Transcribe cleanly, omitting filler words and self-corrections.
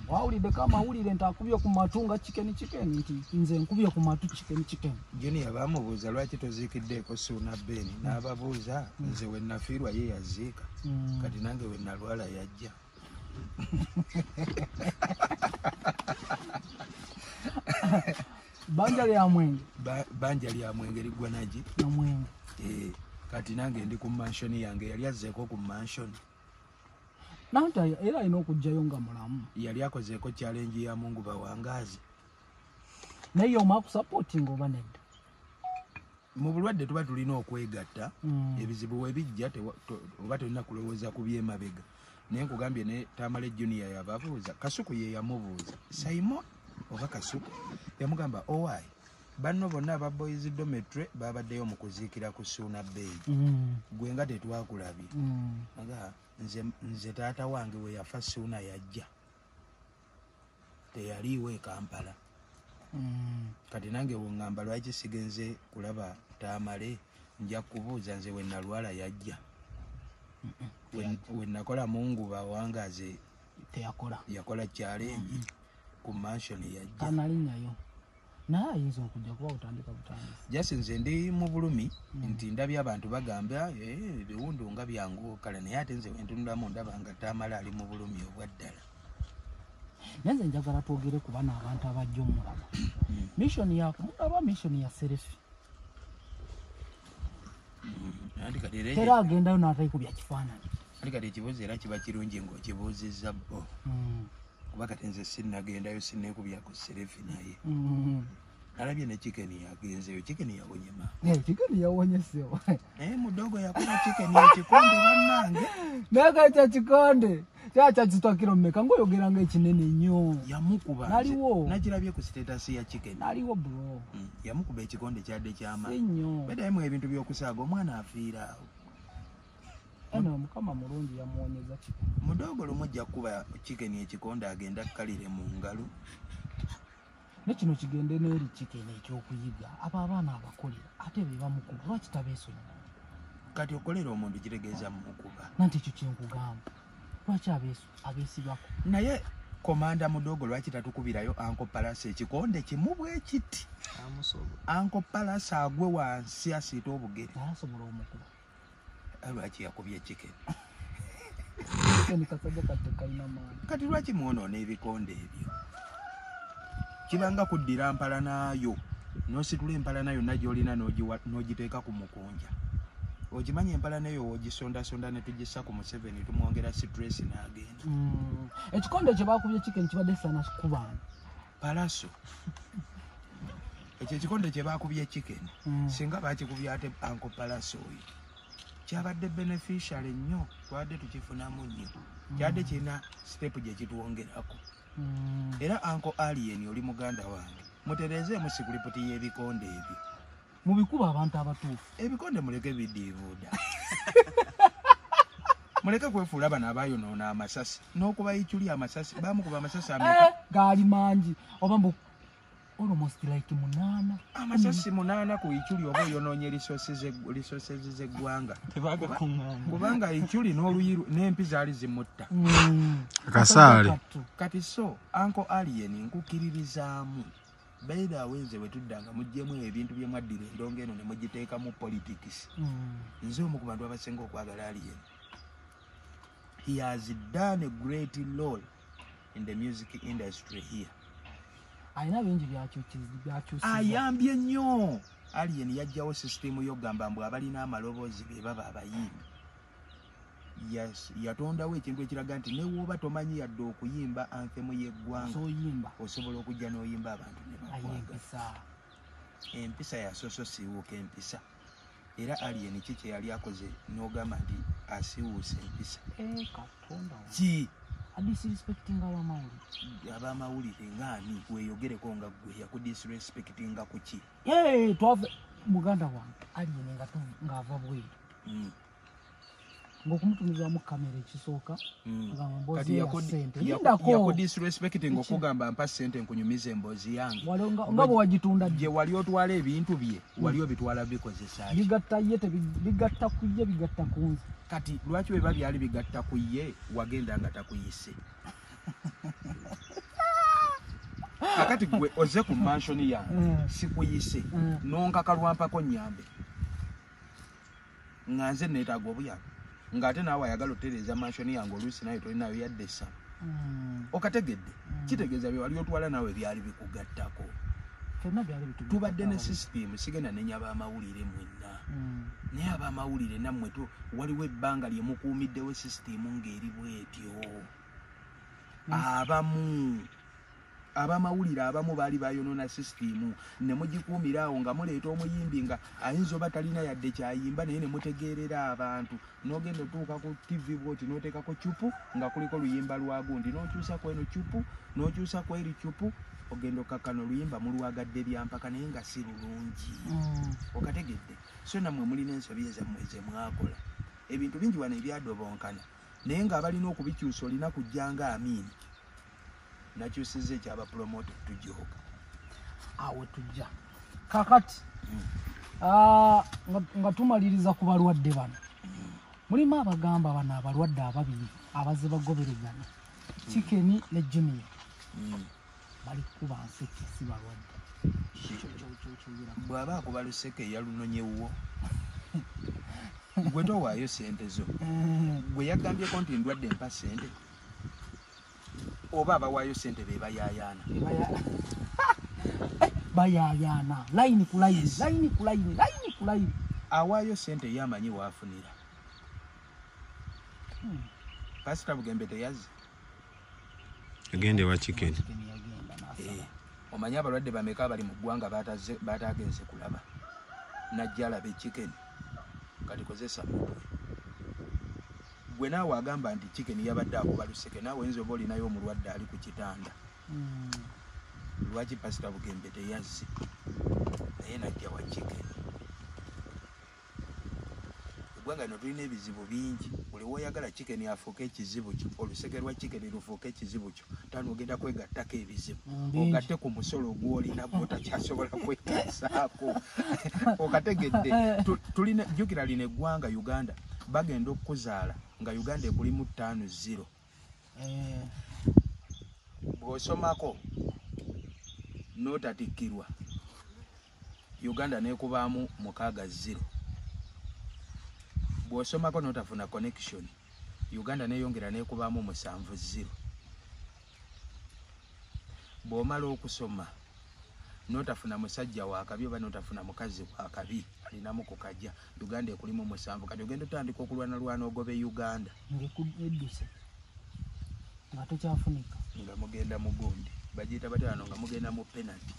wawulidde kama awulire nti akubye ku matunga chicken nti nze nkubye ku matu chicken. Junior bamubuuza lwaki toziikiddeeko Suuna Beni n'ababuuza nze we nafiirwa ye yaziika kati nange we nalwala yajja. Banja lya mwenge. Banja lya mwenge liggwa nagi na mwenge. Kati nange ndi ku mansion yange yali azzeeko ku mansion. Nanta era ino okujjayo nga mulamu. Yali akozeeko challenge ya Mungu bawangazi. Naye omaku supporting oba nedda. Mu bulwadde tuba tulina okwegatta ebizibu webijja oba tolina kulowooza ku byemabega. Naye nkugambye ne Tamale Junior yababuuza Kasuku ye yamubuuza Simon oba Kasuku yamugamba owaayi banno bonna aba boys dormitory babaddeyo mu kuziikira ku Suuna Beni gwe nga tetwakulabye aga nze taata wange we yafa Suuna yajja teyaliiwo e Kampala kati nange wongamba lwaki sigenze kulaba Tamale nja kubuuza nze we nalwala yajja when nakola Mungu bawangaze yakola challenge ku mansion yajja analinyayo naye ayinza okujja kuba utandika butandisi just nze ndi mu bulumi nti ndabye abantu bagamba ebiwundu nga byangu kale naye ate nze wentunulamu ndaba nga Tamala ali mu bulumi obwaddala. Nze njagala twogere ku bano abantu abajja omulaba mission yako mulaba mission ya Serefi era agendayo n'atayikubya kifaananyi andi kati ekibuuzo era kiba kirungi ng'okibuuzizza bo kuba kati nze sinnagendayo sinneekubya ku Serefi naye alabye ne chicken yagenzeyo chicken yawonye ma chicken yawonye sio mudogo yakola chicken ekikonde bannange naye kya kikonde kya kitwakiro mmeka ngoyogeranga ekinene nnyo yamukuba naliwo nakirabye ku status ya chicken naliwo bro yamukuba ekikonde kyadde kyama nnyo bedayemu ebintu by'okusaaga omwana afiira awo eno mukama mulungi yamuwonyeza chicken mudogo lumujja kuba chicken ekikonde agenda kalire mu ngalo nekino kigende n'eri chicken ekyokuyiga aba abaana abakolera ate be bamukuba lwaki tabeesonyiwa kati okolera omuntu kitegeeza mukuba nanti ekyo kyenkugamba lwaki abeesibako naye komanda mudogo lwaki tatukubirayo Anko Palasa ekikonde kimu bwe kiti Anko Palasa agwe wansi asiita obugere asobola omukuba lwaki yakubye chicken kati lwaki mwonoona ebikonde ebyo kibanga kuddira mpala nayo nositula empala nayo nagyolina n'ogiteeka ku mukonja ogimanya empala nayo ogisondasonda ne tugissa ku Museveni tumwongera stress n'agenda ekikonde kye bakubye chicken kibadde sana kubana Palaso ekyo ekikonde kye bakubye chicken singa bakikubye ate Anko Palaso oyo kyabadde beneficial nnyo twadde tukifunamu nnyo kyadde kirina step gye kitwongerako era Anko Alien oli muganda wange mutereezeemu sikulipoti y'ebikonde ebyo mubikuba abantu abatuufu ebikonde muleke bidiibuuda muleke kwefuula bano abayonoona amasasi n'okuba yikyuli amasasi bamukuba amasasi gaali mangi oba mbu almost like 8 amasasi 8 ku yikyuli oba oyonoonye resources z'eggwanga kubanga yikyuli n'oluyiru n'empi zaali zimutta akasaale kati so Anko Alien nkukiririzaamu beera awenze wetuddanga muggyemu ebintu bye mwaddira endongo eno ne mugiteeka mu politics nze omu ku bantu abasinga okwagala Alien. He has done a great role in the music industry here. Ayina bingi byakyusiza ayambye nnyo. Alien yajjawo system y'okugamba mbu abalina amaloboozi be baba abayimbi. Yes, yatondawo ekintu ekiraga nti ne wooba tomanyi yadde okuyimba anthemu y'eggwanga osobola okujja n'oyimba abantu ne bakwagala. Empisa yasoso siiwuuka empisa. Era Alien kiki yali akoze n'ogamba nti asiwuuse empisa. Ki disrespecting abamawulire ng'ani weeyogereko nga gwe yakudisrespectinga ku ki? Twave muganda wange Alien ng'ava bweru ng'okumutumizamu kamera ekisooka kati yakudisrespecting okugamba mpa ssente nkunyumiza emboozi yange nga bwe wagitunda gye wali otwala ebintu bye wali obitwala bikozesa bigatta ye bigatta ku ye bigatta ku nze kati lwaki bwe byali bigatta ku ye wagenda nga takuyise akati gwe oze ku mansion yange sikuyise nonkaka lwampako nyambe nga nze neetaaga obuyambi ng'ate naawe ayagala otereeza mansion yange oluusi naye tolinayo yadde essama okategedde kitegeeza bye wali otwala naawe byali bikugattako tubadde ne system sigenda nenya ab'amawulire mwenna naye ab'amawulire nammwe waliwo ebbanga lye mukuumiddewo system ng'eri bwetyo ab'amawulire abamu baali bayonoona system ne mugikuumira awo nga muleeta omuyimbi nga ayinza oba talina yadde kyayimba naye ne mutegeerera abantu n'ogenda otuuka ku TV bwoti n'oteekako cupu nga kuliko luyimba lwa gundi n'okyusa ku eno cupu n'okyusa ku eri cupu ogenda okakkana oluyimba mulwagadde byampaka naye nga si lulungi okategedde so nammwe mulina ensobi ezammwe ze mwakola ebintu bingi wano ebyadobonkana naye ng'abalina okubikyusa olina kujjanga Amiini nakyusiza ekyabapromote tujooga awe tujja kakati nga tumaliriza ku balwadde bano mulimu abagamba bano abalwadde ababiri abaze bagobereragana Chicken ne Junior bali kuba nseke si balwadde bw'aba akuba luseke yalunonyewo gwe towaayo sente zo gwe yagambyeko nti ndwadde mpa sente oba abawaayo sente be bayaayaana bayaayaana layini ku layini awaayo sente yamanyi waafunira Pastor Bugembe teyazi agende wa Chicken omanyi abalwadde bameka bali mu ggwanga bataagenze kulaba najja alaba Chicken kati kozesa mutwe gwe naawe agamba nti Chicken yabadde akuba luseke naawe oyinza oba olinayo omulwadde ali ku kitanda lwaki Pastor Bugembe teyazze naye najja wa Chicken eggwanga lino tulina ebizibu bingi buli woyagala Chicken afuuke ekizibu kyo oluseke lwa Chicken lufuuke ekizibu kyo tano ogenda kwegattako ebizibu ogatte ku musolo gw'olina gw'otakyasobola kwetaasaako okategedde tulina jjukira lino eggwanga Uganda bagenda okuzaala nga Uganda ekulimu 5-0 bw'osomako n'otatikkirwa Uganda neekubaamu 6-0 bw'osomako n'otafuna connection Uganda neeyongera neekubaamu 7-0 bw'omala okusoma n'otafuna musajja wakabi oba n'otafuna mukazi wakabi alinamu ku kajja Uganda ekulimu 7 kati ogenda otandika okulwana ogobe Uganda ng'edduse nga tokyafunika nga mugenda mu gundi bagiyita batya wano nga mugenda mu penalty